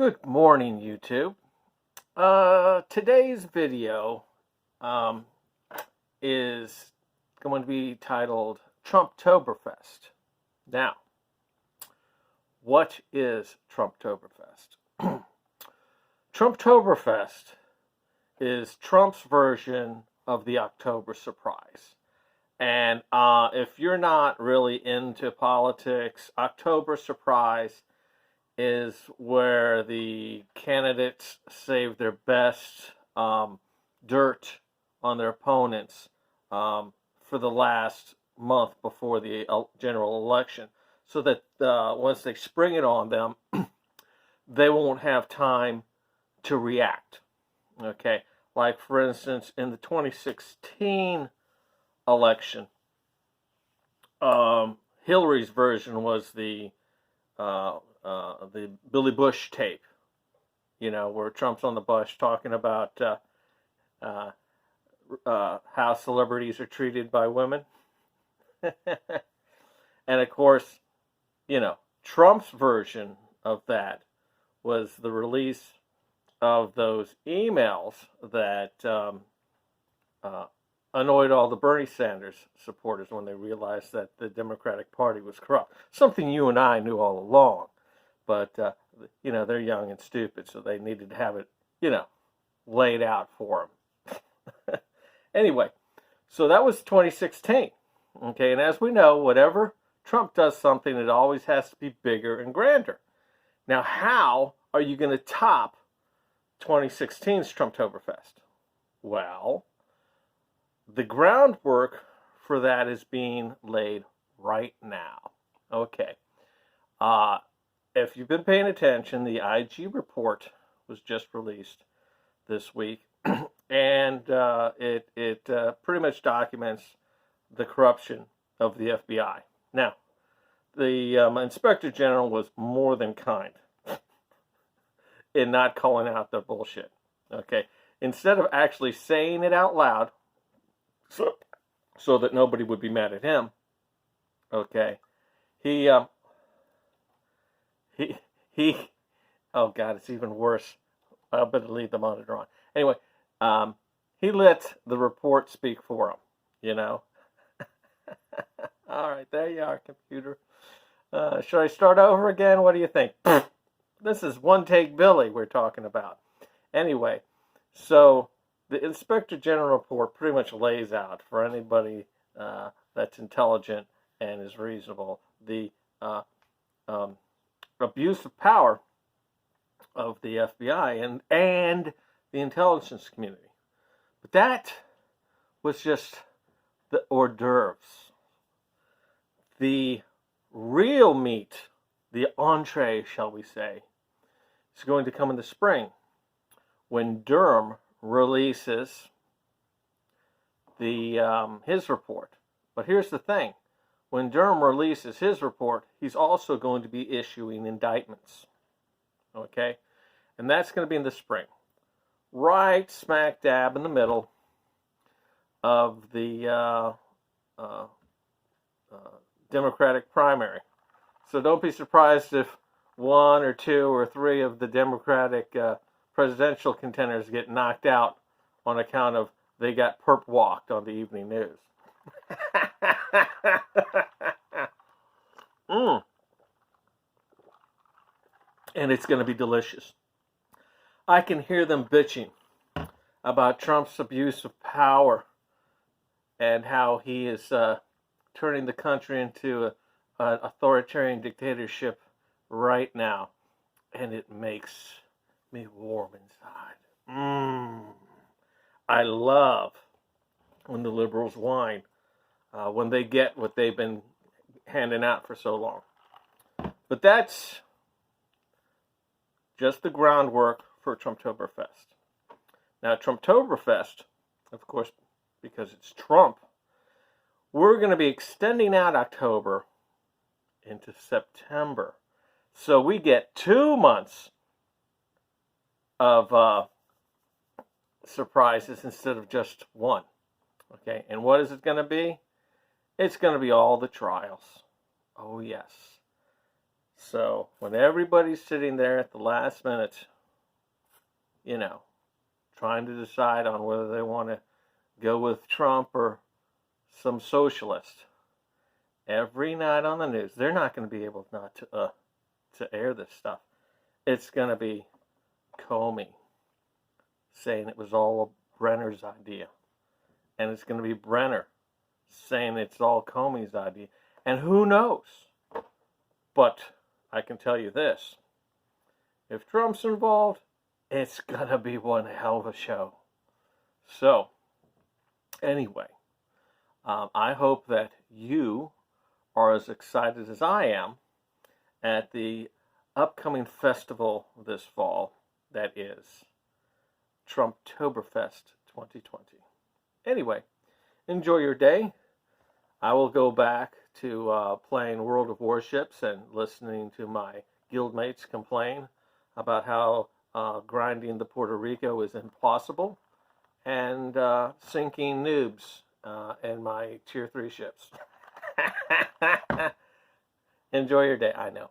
Good morning, YouTube. Today's video is going to be titled Trumptoberfest. Now, what is Trumptoberfest? Trumptoberfest is Trump's version of the October surprise. And if you're not really into politics, October surprise is where the candidates save their best dirt on their opponents for the last month before the general election, so that once they spring it on them, they won't have time to react. Okay, like for instance, in the 2016 election, Hillary's version was the Billy Bush tape, where Trump's on the bus talking about how celebrities are treated by women. And of course, Trump's version of that was the release of those emails that annoyed all the Bernie Sanders supporters when they realized that the Democratic Party was corrupt. Something you and I knew all along. But, they're young and stupid, so they needed to have it, laid out for them. Anyway, so that was 2016. Okay, and as we know, whatever Trump does something, it always has to be bigger and grander. Now, how are you going to top 2016's Trumptoberfest? Well, the groundwork for that is being laid right now. Okay. If you've been paying attention, the IG report was just released this week, and it pretty much documents the corruption of the FBI. Now, the Inspector General was more than kind in not calling out the bullshit. Okay, instead of actually saying it out loud, so that nobody would be mad at him. Okay, he oh God, it's even worse. I better leave the monitor on. Anyway, he let the report speak for him, All right, there you are, computer. Should I start over again? What do you think? This is one take Billy we're talking about. Anyway, so the Inspector General report pretty much lays out for anybody that's intelligent and is reasonable the abuse of power of the FBI and the intelligence community. But that was just the hors d'oeuvres. The real meat, the entree, shall we say, is going to come in the spring when Durham releases his report. But here's the thing. When Durham releases his report, he's also going to be issuing indictments. Okay? And that's going to be in the spring. Right smack dab in the middle of the Democratic primary. So don't be surprised if one or two or three of the Democratic presidential contenders get knocked out on account of they got perp walked on the evening news. And it's going to be delicious. I can hear them bitching about Trump's abuse of power and how he is turning the country into an authoritarian dictatorship right now. And it makes me warm inside. I love when the liberals whine. When they get what they've been handing out for so long. But that's just the groundwork for Trumptoberfest. Now, Trumptoberfest, of course, because it's Trump, we're going to be extending out October into September. So we get 2 months of surprises instead of just one. Okay, and what is it going to be? It's going to be all the trials. Oh, yes. So when everybody's sitting there at the last minute, you know, trying to decide on whether they want to go with Trump or some socialist, every night on the news, they're not going to be able not to air this stuff. It's going to be Comey saying it was all Brenner's idea. And it's going to be Brenner saying it's all Comey's idea. And who knows? But I can tell you this. If Trump's involved, it's going to be one hell of a show. So, anyway, I hope that you are as excited as I am at the upcoming festival this fall that is Trumptoberfest 2020. Anyway, enjoy your day. I will go back to playing World of Warships and listening to my guildmates complain about how grinding the Puerto Rico is impossible, and sinking noobs in my Tier 3 ships. Enjoy your day. I know.